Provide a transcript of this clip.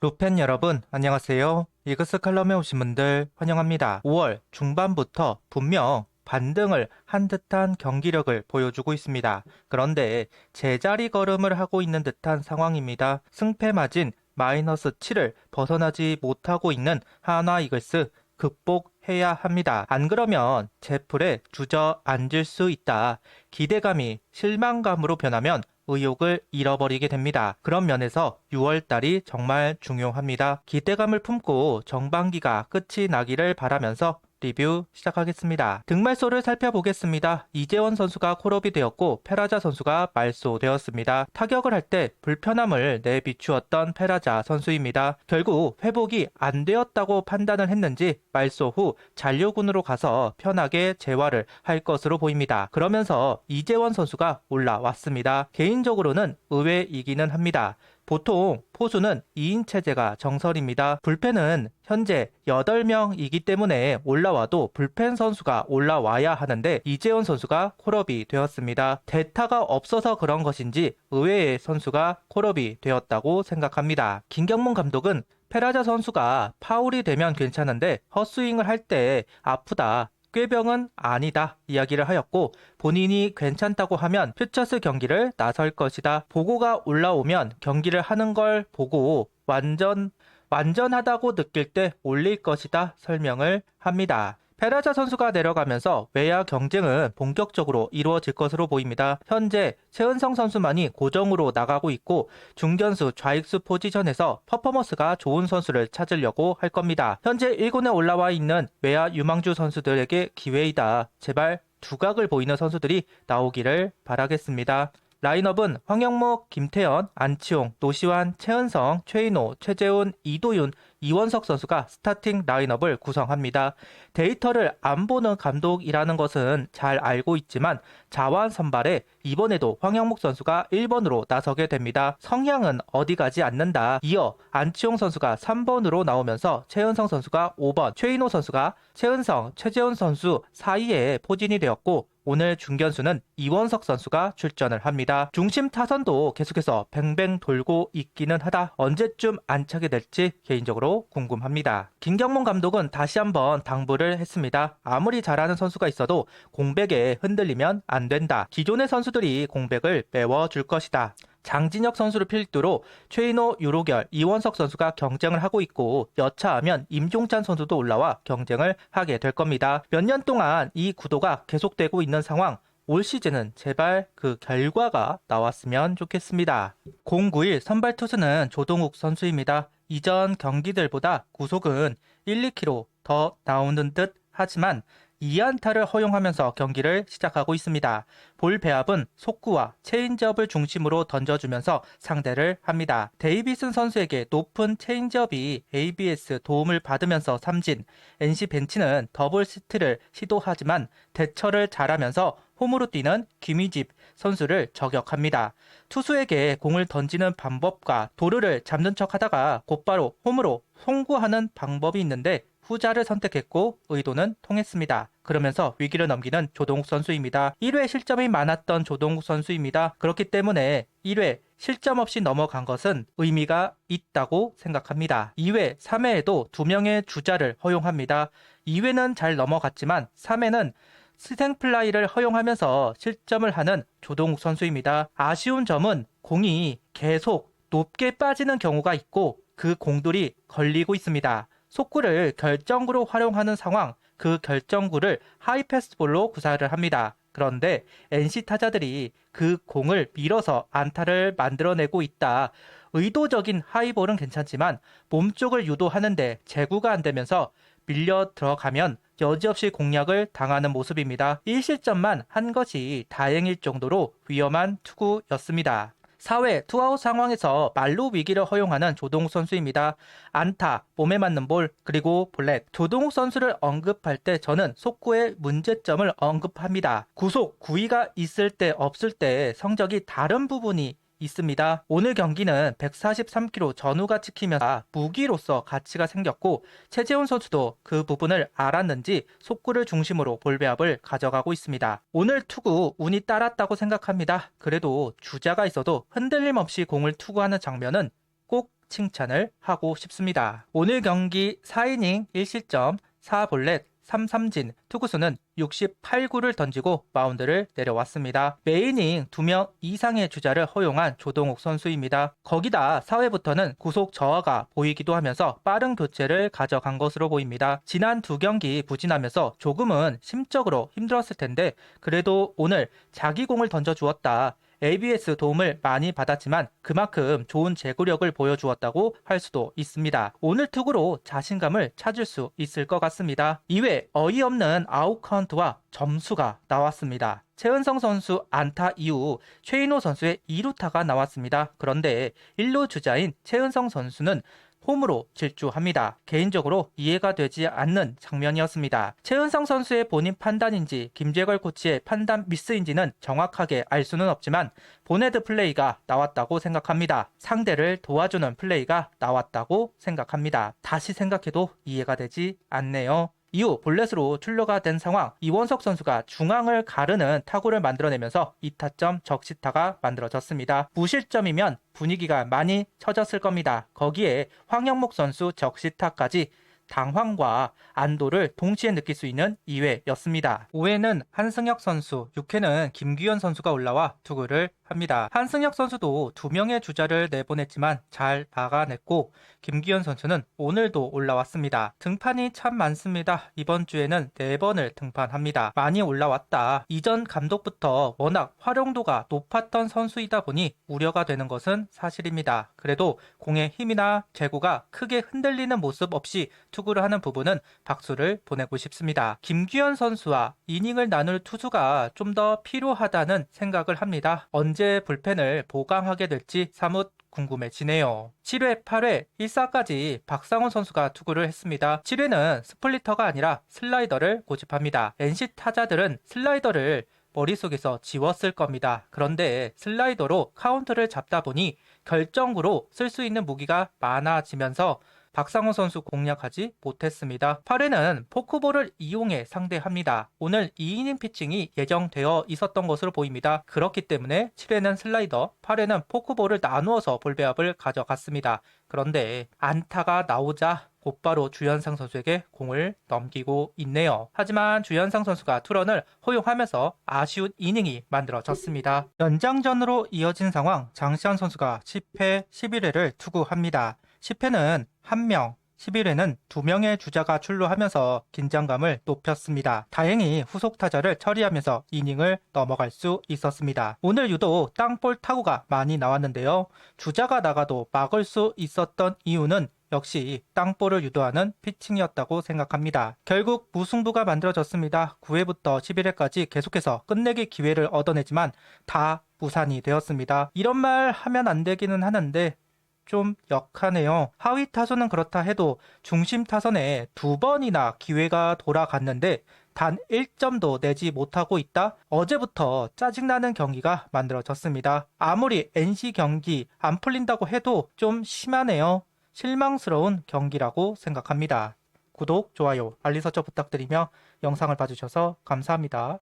루펜 여러분 안녕하세요. 이그스 칼럼에 오신 분들 환영합니다. 5월 중반부터 분명 반등을 한 듯한 경기력을 보여주고 있습니다. 그런데 제자리 걸음을 하고 있는 듯한 상황입니다. 승패 마진 마이너스 7을 벗어나지 못하고 있는 한화 이글스 극복해야 합니다. 안 그러면 제풀에 주저앉을 수 있다. 기대감이 실망감으로 변하면 의욕을 잃어버리게 됩니다. 그런 면에서 6월달이 정말 중요합니다. 기대감을 품고 정반기가 끝이 나기를 바라면서 리뷰 시작하겠습니다. 등말소를 살펴보겠습니다. 이재원 선수가 콜업이 되었고 페라자 선수가 말소되었습니다. 타격을 할 때 불편함을 내비추었던 페라자 선수입니다. 결국 회복이 안 되었다고 판단을 했는지 말소 후 잔류군으로 가서 편하게 재활을 할 것으로 보입니다. 그러면서 이재원 선수가 올라왔습니다. 개인적으로는 의외이기는 합니다. 보통 포수는 2인 체제가 정설입니다. 불펜은 현재 8명이기 때문에 올라와도 불펜 선수가 올라와야 하는데 이재원 선수가 콜업이 되었습니다. 대타가 없어서 그런 것인지 의외의 선수가 콜업이 되었다고 생각합니다. 김경문 감독은 페라자 선수가 파울이 되면 괜찮은데 헛스윙을 할 때 아프다. 꾀병은 아니다 이야기를 하였고 본인이 괜찮다고 하면 퓨처스 경기를 나설 것이다. 보고가 올라오면 경기를 하는 걸 보고 완전하다고 느낄 때 올릴 것이다 설명을 합니다. 페라자 선수가 내려가면서 외야 경쟁은 본격적으로 이루어질 것으로 보입니다. 현재 최은성 선수만이 고정으로 나가고 있고 중견수 좌익수 포지션에서 퍼포먼스가 좋은 선수를 찾으려고 할 겁니다. 현재 1군에 올라와 있는 외야 유망주 선수들에게 기회이다. 제발 두각을 보이는 선수들이 나오기를 바라겠습니다. 라인업은 황영목, 김태현, 안치홍, 노시환, 최은성, 최인호, 최재훈, 이도윤, 이원석 선수가 스타팅 라인업을 구성합니다. 데이터를 안 보는 감독이라는 것은 잘 알고 있지만 자완 선발에 이번에도 황영목 선수가 1번으로 나서게 됩니다. 성향은 어디 가지 않는다. 이어 안치홍 선수가 3번으로 나오면서 최은성 선수가 5번, 최인호 선수가 최은성, 최재훈 선수 사이에 포진이 되었고 오늘 중견수는 이원석 선수가 출전을 합니다. 중심 타선도 계속해서 뱅뱅 돌고 있기는 하다. 언제쯤 안차게 될지 개인적으로 궁금합니다. 김경문 감독은 다시 한번 당부를 했습니다. 아무리 잘하는 선수가 있어도 공백에 흔들리면 안 된다. 기존의 선수들이 공백을 메워줄 것이다. 장진혁 선수를 필두로 최인호, 유로결, 이원석 선수가 경쟁을 하고 있고 여차하면 임종찬 선수도 올라와 경쟁을 하게 될 겁니다. 몇 년 동안 이 구도가 계속되고 있는 상황 올 시즌은 제발 그 결과가 나왔으면 좋겠습니다. 091 선발 투수는 조동욱 선수입니다. 이전 경기들보다 구속은 1, 2km 더 나오는 듯 하지만 2안타를 허용하면서 경기를 시작하고 있습니다. 볼 배합은 속구와 체인지업을 중심으로 던져주면서 상대를 합니다. 데이비슨 선수에게 높은 체인지업이 ABS 도움을 받으면서 삼진, NC 벤치는 더블 시트를 시도하지만 대처를 잘하면서 홈으로 뛰는 김희집 선수를 저격합니다. 투수에게 공을 던지는 방법과 도루를 잡는 척하다가 곧바로 홈으로 송구하는 방법이 있는데 후자를 선택했고 의도는 통했습니다. 그러면서 위기를 넘기는 조동욱 선수입니다. 1회 실점이 많았던 조동욱 선수입니다. 그렇기 때문에 1회 실점 없이 넘어간 것은 의미가 있다고 생각합니다. 2회, 3회에도 2명의 주자를 허용합니다. 2회는 잘 넘어갔지만 3회는 스탱플라이를 허용하면서 실점을 하는 조동욱 선수입니다. 아쉬운 점은 공이 계속 높게 빠지는 경우가 있고 그 공들이 걸리고 있습니다. 속구를 결정구로 활용하는 상황, 그 결정구를 하이패스볼로 구사를 합니다. 그런데 NC 타자들이 그 공을 밀어서 안타를 만들어내고 있다. 의도적인 하이볼은 괜찮지만 몸쪽을 유도하는데 제구가 안 되면서 밀려 들어가면 여지없이 공략을 당하는 모습입니다. 1실점만 한 것이 다행일 정도로 위험한 투구였습니다. 4회 투아웃 상황에서 말로 위기를 허용하는 조동욱 선수입니다. 안타, 몸에 맞는 볼, 그리고 볼넷. 조동욱 선수를 언급할 때 저는 속구의 문제점을 언급합니다. 구속, 구위가 있을 때 없을 때 성적이 다른 부분이 있습니다. 오늘 경기는 143km 전후가 찍히면서 무기로서 가치가 생겼고 최재훈 선수도 그 부분을 알았는지 속구를 중심으로 볼배합을 가져가고 있습니다. 오늘 투구 운이 따랐다고 생각합니다. 그래도 주자가 있어도 흔들림 없이 공을 투구하는 장면은 꼭 칭찬을 하고 싶습니다. 오늘 경기 4이닝 1실점 4볼넷 3삼진, 투구수는 68구를 던지고 마운드를 내려왔습니다. 매이닝 2명 이상의 주자를 허용한 조동욱 선수입니다. 거기다 4회부터는 구속 저하가 보이기도 하면서 빠른 교체를 가져간 것으로 보입니다. 지난 2경기 부진하면서 조금은 심적으로 힘들었을 텐데 그래도 오늘 자기 공을 던져주었다. ABS 도움을 많이 받았지만 그만큼 좋은 제구력을 보여주었다고 할 수도 있습니다. 오늘 투구로 자신감을 찾을 수 있을 것 같습니다. 이외 어이없는 아웃 카운트와 점수가 나왔습니다. 최은성 선수 안타 이후 최인호 선수의 2루타가 나왔습니다. 그런데 1루 주자인 최은성 선수는 홈으로 질주합니다. 개인적으로 이해가 되지 않는 장면이었습니다. 최은성 선수의 본인 판단인지 김재걸 코치의 판단 미스인지는 정확하게 알 수는 없지만 보네드 플레이가 나왔다고 생각합니다. 상대를 도와주는 플레이가 나왔다고 생각합니다. 다시 생각해도 이해가 되지 않네요. 이후 볼넷으로 출루가 된 상황, 이원석 선수가 중앙을 가르는 타구를 만들어내면서 2타점 적시타가 만들어졌습니다. 무실점이면 분위기가 많이 처졌을 겁니다. 거기에 황영목 선수 적시타까지 당황과 안도를 동시에 느낄 수 있는 2회였습니다. 5회는 한승혁 선수, 6회는 김규현 선수가 올라와 투구를 합니다. 한승혁 선수도 2명의 주자를 내보냈지만 잘 막아냈고 김규현 선수는 오늘도 올라왔습니다. 등판이 참 많습니다. 이번 주에는 4번을 등판합니다. 많이 올라왔다. 이전 감독부터 워낙 활용도가 높았던 선수이다 보니 우려가 되는 것은 사실입니다. 그래도 공의 힘이나 제구가 크게 흔들리는 모습 없이 투구를 하는 부분은 박수를 보내고 싶습니다. 김규현 선수와 이닝을 나눌 투수가 좀 더 필요하다는 생각을 합니다. 언제 불펜을 보강하게 될지 사뭇 궁금해지네요. 7회, 8회, 1사까지 박상훈 선수가 투구를 했습니다. 7회는 스플리터가 아니라 슬라이더를 고집합니다. NC 타자들은 슬라이더를 머릿속에서 지웠을 겁니다. 그런데 슬라이더로 카운트를 잡다 보니 결정구로 쓸 수 있는 무기가 많아지면서 박상호 선수 공략하지 못했습니다. 8회는 포크볼을 이용해 상대합니다. 오늘 2이닝 피칭이 예정되어 있었던 것으로 보입니다. 그렇기 때문에 7회는 슬라이더, 8회는 포크볼을 나누어서 볼배합을 가져갔습니다. 그런데 안타가 나오자 곧바로 주현상 선수에게 공을 넘기고 있네요. 하지만 주현상 선수가 투런을 허용하면서 아쉬운 이닝이 만들어졌습니다. 연장전으로 이어진 상황, 장시환 선수가 10회, 11회를 투구합니다. 10회는 1명, 11회는 2명의 주자가 출루하면서 긴장감을 높였습니다. 다행히 후속 타자를 처리하면서 이닝을 넘어갈 수 있었습니다. 오늘 유독 땅볼 타구가 많이 나왔는데요. 주자가 나가도 막을 수 있었던 이유는 역시 땅볼을 유도하는 피칭이었다고 생각합니다. 결국 무승부가 만들어졌습니다. 9회부터 11회까지 계속해서 끝내기 기회를 얻어내지만 다 무산이 되었습니다. 이런 말 하면 안 되기는 하는데 좀 역하네요. 하위 타선은 그렇다 해도 중심 타선에 2번이나 기회가 돌아갔는데 단 1점도 내지 못하고 있다? 어제부터 짜증나는 경기가 만들어졌습니다. 아무리 NC 경기 안 풀린다고 해도 좀 심하네요. 실망스러운 경기라고 생각합니다. 구독, 좋아요, 알림 설정 부탁드리며 영상을 봐주셔서 감사합니다.